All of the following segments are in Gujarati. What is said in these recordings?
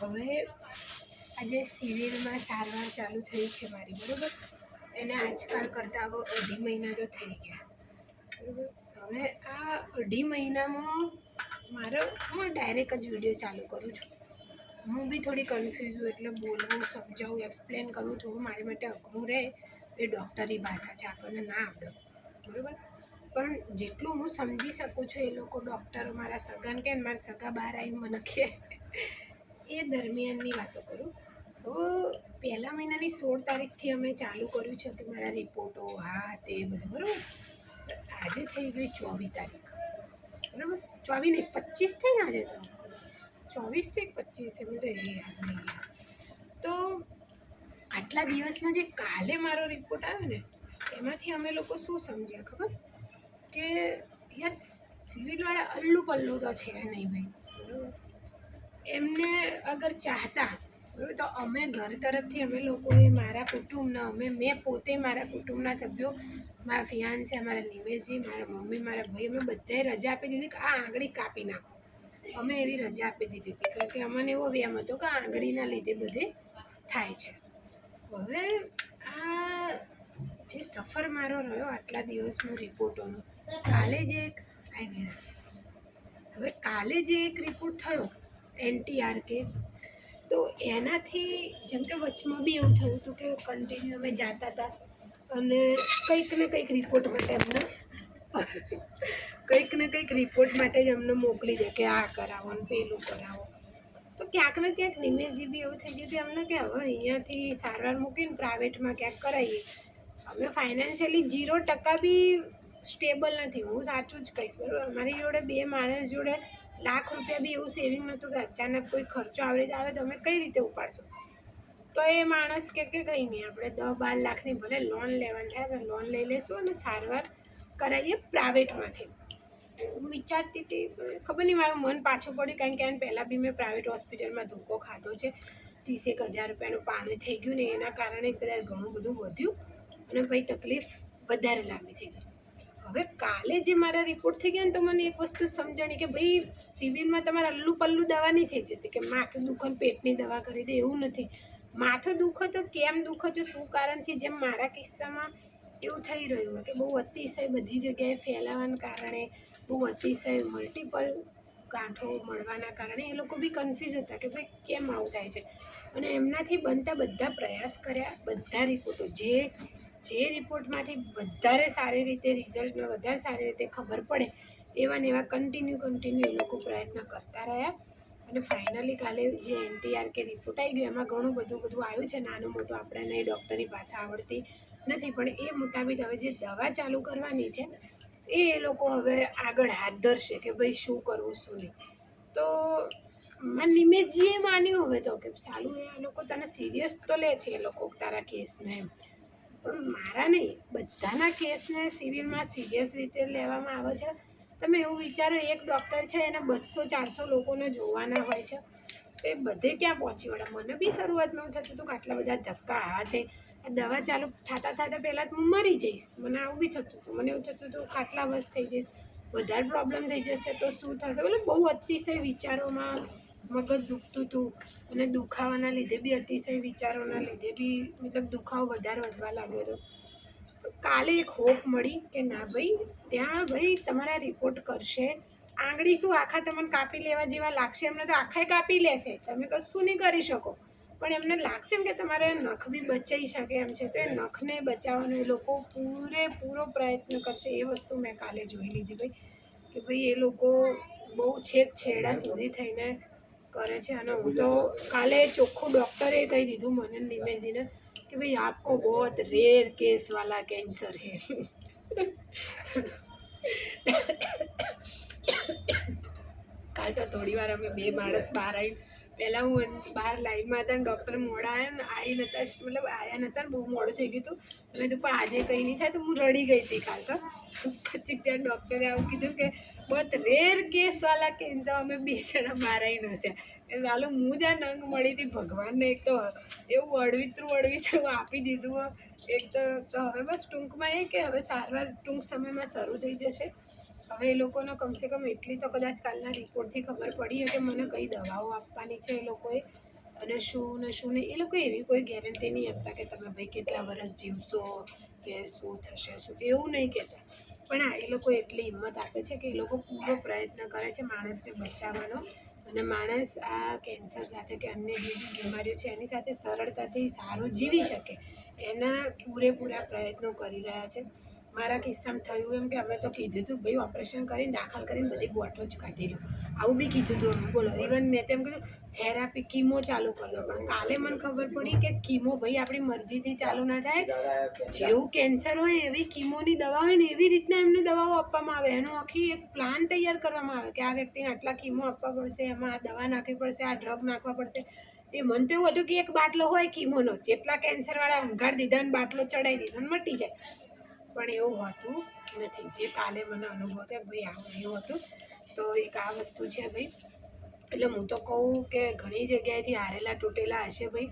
હવે આજે સિવિલમાં સારવાર ચાલુ થઈ છે મારી, બરાબર. એને આજકાલ કરતાં હવે 2.5 મહિના તો થઈ ગયા, બરાબર. હવે આ 2.5 મહિનામાં હું ડાયરેક્ટ જ વિડીયો ચાલુ કરું છું. હું બી થોડી કન્ફ્યુઝ છું, એટલે બોલવું, સમજાવું, એક્સપ્લેન કરવું થોડું મારી માટે અઘરું રહે. એ ડૉક્ટરી ભાષા છે, આપણને ના આવડે, બરાબર. પણ જેટલું હું સમજી શકું છું, એ લોકો ડૉક્ટરો મારા સગાને કે મારા સગા બહાર આવીને મને કહે એ દરમિયાનની વાતો કરું. તો 1 મહિનાની 16 તારીખથી અમે ચાલુ કર્યું છે કે મારા રિપોર્ટો તે બધું, બરાબર. આજે થઈ ગઈ 24 તારીખ, બરાબર. 24 નહીં, 25 થઈ ને આજે, તો 24 થી 25 થી મને તો એ યાદ નહીં. તો આટલા દિવસમાં જે કાલે મારો રિપોર્ટ આવ્યો ને, એમાંથી અમે લોકો શું સમજ્યા ખબર, કે યાર સિવિલવાળા અલ્લુ પલ્લુ તો છે નહીં ભાઈ, બરાબર. એમને અગર ચાહતા, બરાબર, તો અમે ઘર તરફથી અમે લોકોએ મારા કુટુંબના મેં પોતે મારા કુટુંબના સભ્યો, મારા ફિયાન્સે, મારા નિમેશજી, મારા મમ્મી, મારા ભાઈ, અમે બધાએ રજા આપી દીધી કે આ આંગળી કાપી નાખો. અમે એવી રજા આપી દીધી હતી, કારણ કે અમને એવો વ્યામ હતો કે આંગળીના લીધે બધે થાય છે. હવે આ જે સફર મારો રહ્યો આટલા દિવસનો રિપોર્ટોનો, કાલે જે એક રિપોર્ટ થયો NTRK, તો એનાથી જેમ કે વચમાં બી એવું થયું હતું કે કન્ટિન્યુ અમે જતા હતા અને કંઈક ને કંઈક રિપોર્ટ માટે જ અમને મોકલી દે કે આ કરાવો ને પેલું કરાવો. તો ક્યાંક ને ક્યાંક નિમેશજી બી એવું થઈ ગયું કે અમને કે હવે અહીંયાથી સારવાર મૂકીને પ્રાઇવેટમાં ક્યાંક કરાવીએ. અમે ફાઇનાન્શિયલી 0% બી સ્ટેબલ નથી, હું સાચું જ કહીશ, બરાબર. અમારી જોડે 2 માણસ જોડે લાખ રૂપિયા બી એવું સેવિંગ નહોતું કે અચાનક કોઈ ખર્ચો આવી આવે તો અમે કઈ રીતે ઉપાડશું. તો એ માણસ કે કંઈ નહીં, આપણે 10-12 લાખની ભલે લોન લેવાની થાય, આપણે લોન લઈ લઈશું અને સારવાર કરાવીએ પ્રાઇવેટમાંથી. હું વિચારતી હતી, ખબર નહીં મારું મન પાછું પડ્યું, કારણ કે એને પહેલાં બી મેં પ્રાઇવેટ હોસ્પિટલમાં ધોકો ખાધો છે. 30,000 રૂપિયાનું પાણી થઈ ગયું ને એના કારણે કદાચ ઘણું બધું વધ્યું અને ભાઈ તકલીફ વધારે લાંબી થઈ ગઈ. હવે કાલે જે મારા રિપોર્ટ થઈ ગયા ને, તો મને એક વસ્તુ સમજાણી કે ભાઈ સિવિલમાં તમારે અલ્લુ પલ્લુ દવા નહીં થઈ જતી કે માથું દુખો પેટની દવા કરી દે, એવું નથી. માથું દુખો તો કેમ દુખો છે, શું કારણથી, જેમ મારા કિસ્સામાં એવું થઈ રહ્યું હોય કે બહુ અતિશય બધી જગ્યાએ ફેલાવાના કારણે, બહુ અતિશય મલ્ટિપલ ગાંઠો મળવાના કારણે એ લોકો બી કન્ફ્યુઝ હતા કે ભાઈ કેમ આવું થાય છે. અને એમનાથી બનતા બધા પ્રયાસ કર્યા, બધા રિપોર્ટો જે રિપોર્ટમાંથી વધારે સારી રીતે રિઝલ્ટને વધારે સારી રીતે ખબર પડે એવા ને એવા કન્ટિન્યુ એ લોકો પ્રયત્ન કરતા રહ્યા. અને ફાઇનલી કાલે જે NTRK રિપોર્ટ આવી ગયો, એમાં ઘણું બધું આવ્યું છે, નાનું મોટું આપણને ડૉક્ટરી ભાષા આવડતી નથી, પણ એ મુતાબિક હવે જે દવા ચાલુ કરવાની છે એ લોકો હવે આગળ હાથ ધરશે કે ભાઈ શું કરવું શું નહીં. તો નિમેશજીએ માન્યું હવે તો કે સાલું એ લોકો તને સિરિયસ તો લે છે એ લોકો તારા કેસને એમ, પણ મારા નહીં, બધાના કેસને સિવિલમાં સિરિયસ રીતે લેવામાં આવે છે. તમે એવું વિચારો, એક ડૉક્ટર છે એને 200-400 લોકોને જોવાના હોય છે, તો એ બધે ક્યાં પહોંચી વળે. મને બી શરૂઆતમાં એવું થતું હતું કે આટલા બધા ધક્કા હાથે દવા ચાલુ થતાં પહેલાં હું મરી જઈશ, મને આવું બી થતું હતું. મને એવું થતું હતું કે આટલા વર્ષ થઈ જઈશ, વધારે પ્રોબ્લેમ થઈ જશે તો શું થશે, એટલે બહુ અતિશય વિચારોમાં મગજ દુખતું હતું. અને દુખાવાના લીધે બી અતિશય વિચારોના લીધે બી મતલબ દુખાવો વધારે વધવા લાગ્યો હતો. કાલે એક હોપ મળી કે ના ભાઈ, ત્યાં ભાઈ તમારા રિપોર્ટ કરશે, આંગળી શું આખા તમને કાપી લેવા જેવા લાગશે, એમને તો આખાય કાપી લેશે, તમે કશું નહીં કરી શકો, પણ એમને લાગશે એમ કે તમારે નખ બી બચાવી શકે એમ છે, તો એ નખને બચાવવાનો એ લોકો પૂરેપૂરો પ્રયત્ન કરશે. એ વસ્તુ મેં કાલે જોઈ લીધી ભાઈ, કે ભાઈ એ લોકો બહુ છેડા સુધી થઈને કરે છે. અને હું તો કાલે ચોખ્ખું ડૉક્ટરે કહી દીધું મને, નિમેશજીને, कि भाई आपको बहुत रेयर केस वाला कैंसर है. કાલ તો થોડી વાર અમે 2 માણસ બહાર આવી, પહેલાં હું બહાર લાઈનમાં હતા ને ડૉક્ટર મોડા આવ્યા ને આવ્યા નહોતા ને બહુ મોડું થઈ ગયું હતું. મેં તો પણ આજે કંઈ નહીં થાય, તો હું રડી ગઈ હતી કાલ તો. પછી જ્યાં ડૉક્ટરે આવું કીધું કે બહુ રેર કેસવાળા કેન્સર, અમે 2 જણા બહાર આવીને હસ્યા. એ ચાલો હું જ્યાં નંગ મળી હતી ભગવાનને, એક તો એવું અળવિતરું આપી દીધું. એક તો હવે બસ ટૂંકમાં એ કે હવે સારવાર ટૂંક સમયમાં શરૂ થઈ જશે. હવે એ લોકોને કમસે કમ એટલી તો કદાચ કાલના રિપોર્ટથી ખબર પડી કે મને કઈ દવાઓ આપવાની છે એ લોકોએ, અને શું ને શું નહીં, એ લોકો એવી કોઈ ગેરંટી નહીં આપતા કે તમે ભાઈ કેટલા વર્ષ જીવશો કે શું થશે શું, એવું નહીં કહેતા. પણ હા, એ લોકો એટલી હિંમત આપે છે કે એ લોકો પૂરો પ્રયત્ન કરે છે માણસને બચાવવાનો, અને માણસ આ કેન્સર સાથે કે અન્ય જે બી બીમારીઓ છે એની સાથે સરળતાથી સારું જીવી શકે એના પૂરેપૂરા પ્રયત્નો કરી રહ્યા છે. મારા કિસ્સામાં થયું એમ કે અમે તો કીધું હતું ભાઈ ઓપરેશન કરીને દાખલ કરીને બધી ગોઠો જ કાઢી લો, આવું બી કીધું હતું. બોલો, ઇવન મેં તેમ કીધું થેરાપી કીમો ચાલુ કરી દો, પણ કાલે મને ખબર પડી કે કીમો ભાઈ આપણી મરજીથી ચાલુ ના થાય. જેવું કેન્સર હોય એવી કીમોની દવા હોય ને એવી રીતના એમને દવાઓ આપવામાં આવે, એનો આખી એક પ્લાન તૈયાર કરવામાં આવે કે આ વ્યક્તિને આટલા કીમો આપવા પડશે, એમાં આ દવા નાખવી પડશે, આ ડ્રગ નાખવા પડશે. એ મને તો એવું હતું કે એક બાટલો હોય કીમોનો, જેટલા કેન્સરવાળા ઊંઘાડી દીધા ને બાટલો ચડાવી દીધો ને મટી જાય, પણ એવું હોતું નથી. જે કાલે મને અનુભવ થયો ભાઈ આવું એવું હતું. તો એક આ વસ્તુ છે ભાઈ. એટલે હું તો કહું કે ઘણી જગ્યાએથી હારેલા તૂટેલા હશે ભાઈ,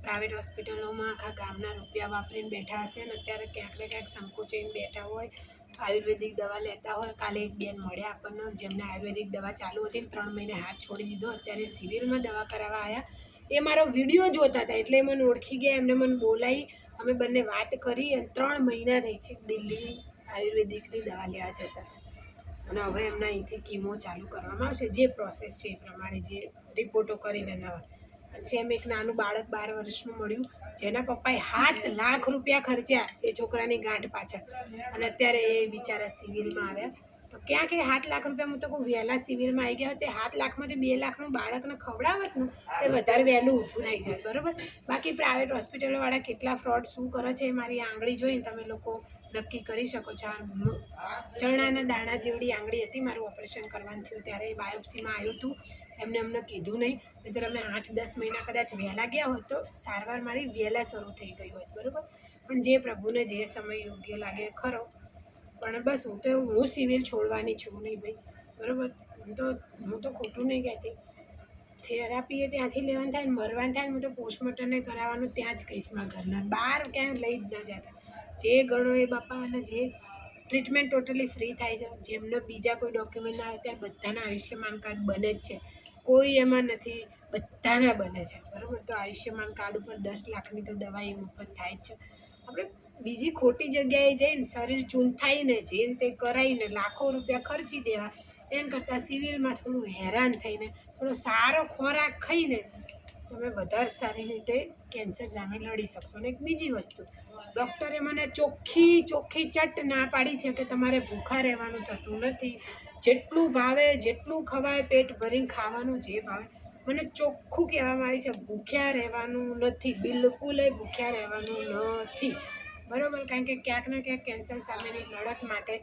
પ્રાઇવેટ હોસ્પિટલોમાં આખા ગામના રૂપિયા વાપરીને બેઠા હશે ને અત્યારે ક્યાંક ને ક્યાંક સંકોચાઈને બેઠા હોય, આયુર્વેદિક દવા લેતા હોય. કાલે એક બેન મળ્યા આપણને જેમને આયુર્વેદિક દવા ચાલુ હતી ને 3 મહિને હાથ છોડી દીધો, અત્યારે સિવિલમાં દવા કરાવવા આવ્યા. એ મારો વિડીયો જોતા હતા એટલે મને ઓળખી ગયા, એમને મને બોલાવી, અમે બંને વાત કરી અને 3 મહિના થઈ છે દિલ્હી આયુર્વેદિકની દવા લેવા જતા હતા. અને હવે એમના અહીંથી કીમો ચાલુ કરવામાં આવશે, જે પ્રોસેસ છે એ પ્રમાણે, જે રિપોર્ટો કરીને નવા. સેમ એક નાનું બાળક 12 વર્ષનું મળ્યું જેના પપ્પાએ 7 લાખ રૂપિયા ખર્ચ્યા એ છોકરાની ગાંઠ પાછળ, અને અત્યારે એ બિચારા સિવિલમાં આવ્યા. તો ક્યાં કે 7 લાખ રૂપિયા, હું તો કહું વહેલા સિવિલમાં આવી ગયા તે 7 લાખમાંથી 2 લાખનું બાળકને ખવડાવત ને તે વધારે વહેલું ઊભું થઈ જાય, બરાબર. બાકી પ્રાઇવેટ હોસ્પિટલવાળા કેટલા ફ્રોડ શું કરે છે એ મારી આંગળી જોઈને તમે લોકો નક્કી કરી શકો છો. ચણાના દાણા જેવડી આંગળી હતી, મારું ઓપરેશન કરવાનું થયું ત્યારે એ બાયોપ્સીમાં આવ્યું હતું, અમને કીધું નહીં, નહીંતર અમે 8-10 મહિના કદાચ વહેલા ગયા હોત તો સારવાર મારી વહેલા શરૂ થઈ ગઈ હોત, બરાબર. પણ જે પ્રભુને જે સમય યોગ્ય લાગે ખરો. પણ બસ હું સિવિલ છોડવાની છું નહીં ભાઈ, બરાબર. હું તો ખોટું નહીં કહેતી. થેરાપી એ ત્યાંથી લેવાનું થાય ને મરવાનું થાય ને હું તો પોસ્ટમોર્ટમને કરાવવાનું ત્યાં જ કહીશ મારા ઘરના, બહાર ક્યાંય લઈ જ ના જતા. જે ગણો એ બાપા, અને જે ટ્રીટમેન્ટ ટોટલી ફ્રી થાય છે. જેમને બીજા કોઈ ડોક્યુમેન્ટ ના આવે ત્યારે બધાના આયુષ્યમાન કાર્ડ બને જ છે, કોઈ એમાં નથી, બધાના બને છે, બરાબર. તો આયુષ્યમાન કાર્ડ ઉપર 10 લાખની તો દવા એ મફત થાય જ છે. આપણે બીજી ખોટી જગ્યાએ જઈને શરીર ચૂંથાઈને જેને તે કરાવીને લાખો રૂપિયા ખર્ચી દેવા એમ કરતાં સિવિલમાં થોડું હેરાન થઈને થોડો સારો ખોરાક ખાઈને તમે વધારે સારી રીતે કેન્સર સામે લડી શકશો. ને એક બીજી વસ્તુ, ડૉક્ટરે મને ચોખ્ખી ચટ ના પાડી છે કે તમારે ભૂખા રહેવાનું થતું નથી, જેટલું ભાવે જેટલું ખવાય પેટ ભરીને ખાવાનું, જે ભાવે. મને ચોખ્ખું કહેવામાં આવ્યું છે ભૂખ્યા રહેવાનું નથી, બિલકુલ ભૂખ્યા રહેવાનું નથી, બરાબર. કારણ કે ક્યાંક ને ક્યાંક કેન્સર સામેની લડત માટે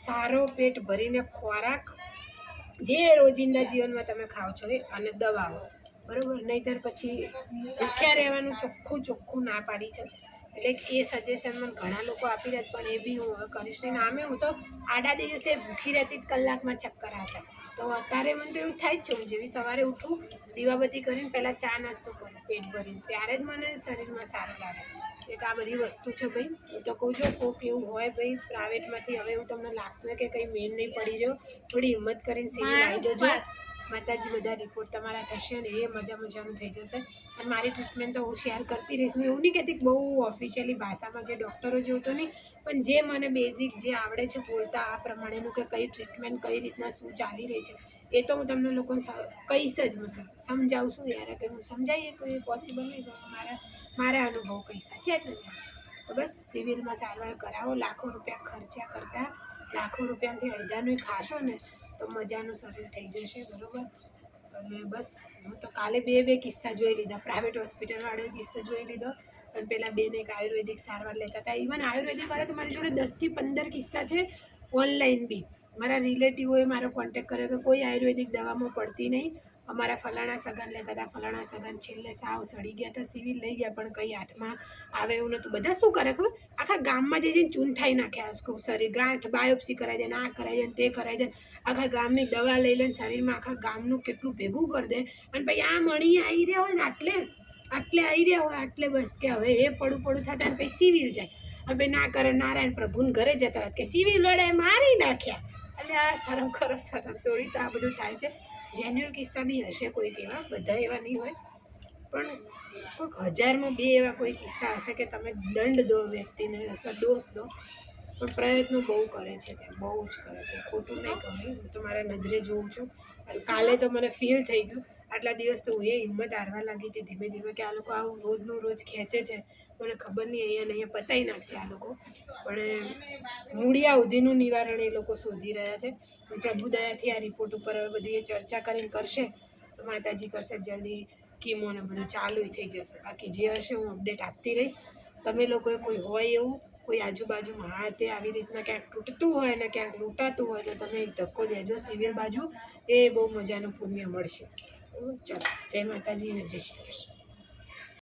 સારો પેટ ભરીને ખોરાક જે રોજિંદા જીવનમાં તમે ખાઓ છો એ, અને દવાઓ, બરાબર. નહીંતર પછી ભૂખ્યા રહેવાનું ચોખ્ખું ના પાડી છે. એટલે એ સજેશન મને ઘણા લોકો આપી રહ્યા, પણ એ બી હું હવે કરીશ નહીં. આમે હું તો આડા દિવસે ભૂખી રહેતી કલાકમાં ચક્કર આવતા. તો અત્યારે મને તો એવું થાય જ છે, હું જેવી સવારે ઉઠું દીવાબત્તી કરીને પહેલાં ચા નાસ્તો કરું પેટ ભરીને, ત્યારે જ મને શરીરમાં સારું લાગે. એક આ બધી વસ્તુ છે ભાઈ. હું તો કહું છું કોઈક એવું હોય ભાઈ પ્રાઇવેટમાંથી, હવે એવું તમને લાગતું હોય કે કંઈ મેન નહીં પડી રહ્યો, થોડી હિંમત કરીને સિવિલ આવી જજો. માતાજી બધા રિપોર્ટ તમારા થશે ને એ મજાનું થઈ જશે. અને મારી ટ્રીટમેન્ટ તો હું શેર કરતી રહીશ. હું એવું નહીં કહેતી બહુ ઓફિશિયલી ભાષામાં જે ડૉક્ટરો જેવું તો નહીં, પણ જે મને બેઝિક જે આવડે છે બોલતા આ પ્રમાણેનું કે કઈ ટ્રીટમેન્ટ કઈ રીતના શું ચાલી રહી છે એ તો હું તમને લોકોને કહીશ જ, મતલબ સમજાવું છું યાર. કે હું સમજાવીએ કોઈ પોસિબલ નહીં, પણ મારા અનુભવ કહીશ છે જ ને. તો બસ સિવિલમાં સારવાર કરાવો, લાખો રૂપિયા ખર્ચા કરતાં લાખો રૂપિયામાંથી અડધાનું ખાશો ને તો મજાનું શરીર થઈ જશે, બરાબર. અને બસ હું તો કાલે બે કિસ્સા જોઈ લીધા, પ્રાઇવેટ હોસ્પિટલવાળો કિસ્સો જોઈ લીધો, અને પેલા બેને એક આયુર્વેદિક સારવાર લેતા હતા. ઇવન આયુર્વેદિકવાળા તો મારી જોડે 10થી 15 કિસ્સા છે ઓનલાઈન બી. મારા રિલેટિવોએ મારો કોન્ટેક્ટ કર્યો કે કોઈ આયુર્વેદિક દવામાં પડતી નહીં, અમારા ફલાણા સગન લેતા હતા, ફલાણા સગન છેલ્લે સાવ સડી ગયા હતા, સિવિલ લઈ ગયા પણ કંઈ હાથમાં આવે એવું નહોતું. બધા શું કરે ખબર, આખા ગામમાં જઈને ચૂંથાઈ નાખ્યા શરીર, ગાંઠ બાયોપ્સી કરાવી દે, આ કરાવી દે તે કરાવી દે, આખા ગામની દવા લઈ લઈને શરીરમાં આખા ગામનું કેટલું ભેગું કરી દે. અને ભાઈ આ મણી આવી રહ્યા હોય ને આટલે આવી રહ્યા હોય આટલે, બસ કે હવે એ પડું થતા ને પછી સિવિલ જાય. અને ભાઈ ના કરે નારાયણ પ્રભુને ઘરે જતા હતા કે સિવિલ લડાઈ મારી નાખ્યા. એટલે આ શરમ કરો, શરમ તોડી. તો આ બધું થાય છે. જેન્યુઅલ કિસ્સા બી હશે કોઈક એવા, બધા એવા નહીં હોય. પણ કોઈક 1000માં 2 એવા કોઈ કિસ્સા હશે કે તમે દંડ દો વ્યક્તિને અથવા દોષ દો, પણ પ્રયત્નો બહુ કરે છે ત્યાં, બહુ જ કરે છે. ખોટું નહીં કહું, હું તો મારા નજરે જોઉં છું. અને કાલે તો મને ફીલ થઈ ગયું. આટલા દિવસ તો હું એ હિંમત હારવા લાગી હતી ધીમે ધીમે કે આ લોકો આવું રોજનું રોજ ખેંચે છે, મને ખબર નહીં અહીંયા ને અહીંયા પતાવી નાખશે આ લોકો. પણ મૂળિયા સુધીનું નિવારણ એ લોકો શોધી રહ્યા છે. પ્રભુ દયાથી આ રિપોર્ટ ઉપર હવે બધી ચર્ચા કરીને કરશે તો માતાજી કરશે જલ્દી કીમો ને બધું ચાલુ થઈ જશે. બાકી જે હશે હું અપડેટ આપતી રહીશ. તમે લોકોએ કોઈ હોય એવું, કોઈ આજુબાજુમાં હાથે આવી રીતના ક્યાંક તૂટતું હોય ને ક્યાંક લૂંટાતું હોય તો તમે એક ધક્કો દેજો સિવિલ બાજુ, એ બહુ મજાનું પુણ્ય મળશે. ચાલો, જય માતાજી અને જય શ્રી કૃષ્ણ.